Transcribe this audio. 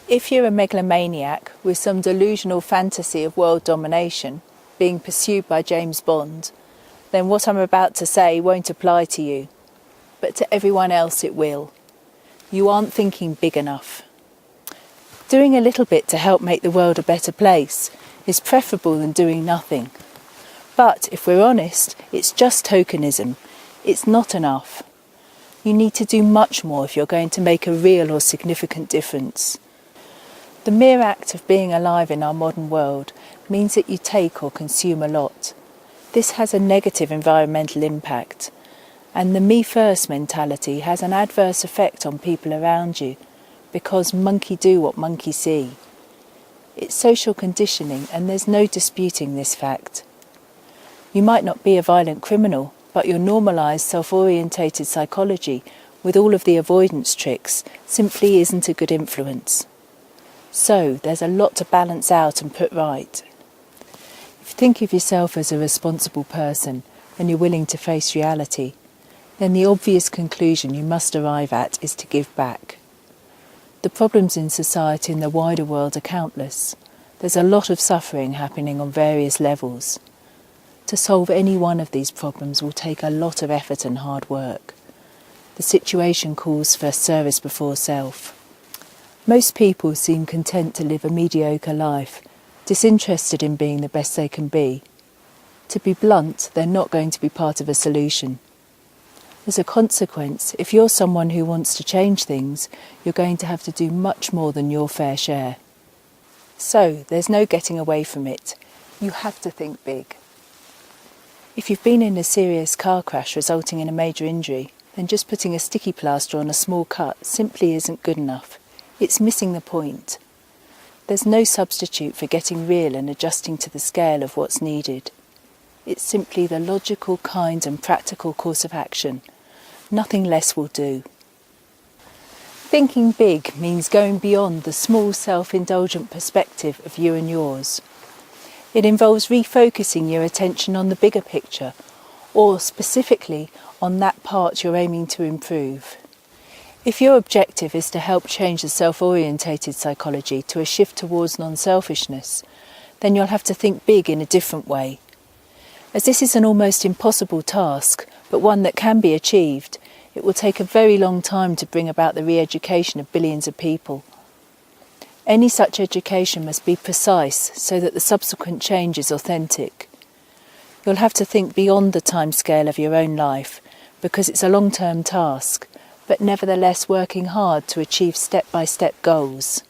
If you're a megalomaniac with some delusional fantasy of world domination, being pursued by James Bond, then what I'm about to say won't apply to you, but to everyone else it will. You aren't thinking big enough. Doing a little bit to help make the world a better place is preferable than doing nothing. But if we're honest, it's just tokenism. It's not enough. You need to do much more if you're going to make a real or significant difference. The mere act of being alive in our modern world means that you take or consume a lot. This has a negative environmental impact, and the me first mentality has an adverse effect on people around you, because monkey do what monkey see. It's social conditioning, and there's no disputing this fact. You might not be a violent criminal, but your normalised self-orientated psychology with all of the avoidance tricks simply isn't a good influence. So there's a lot to balance out and put right. If you think of yourself as a responsible person and you're willing to face reality, then the obvious conclusion you must arrive at is to give back. The problems in society and the wider world are countless. There's a lot of suffering happening on various levels. To solve any one of these problems will take a lot of effort and hard work. The situation calls for service before self. Most people seem content to live a mediocre life, disinterested in being the best they can be. To be blunt, they're not going to be part of a solution. As a consequence, if you're someone who wants to change things, you're going to have to do much more than your fair share. So, there's no getting away from it. You have to think big. If you've been in a serious car crash resulting in a major injury, then just putting a sticky plaster on a small cut simply isn't good enough. It's missing the point. There's no substitute for getting real and adjusting to the scale of what's needed. It's simply the logical, kind and practical course of action. Nothing less will do. Thinking big means going beyond the small self-indulgent perspective of you and yours. It involves refocusing your attention on the bigger picture, or specifically on that part you're aiming to improve. If your objective is to help change the self-orientated psychology to a shift towards non-selfishness, then you'll have to think big in a different way. As this is an almost impossible task, but one that can be achieved, it will take a very long time to bring about the re-education of billions of people. Any such education must be precise so that the subsequent change is authentic. You'll have to think beyond the timescale of your own life, because it's a long-term task, but nevertheless working hard to achieve step-by-step goals.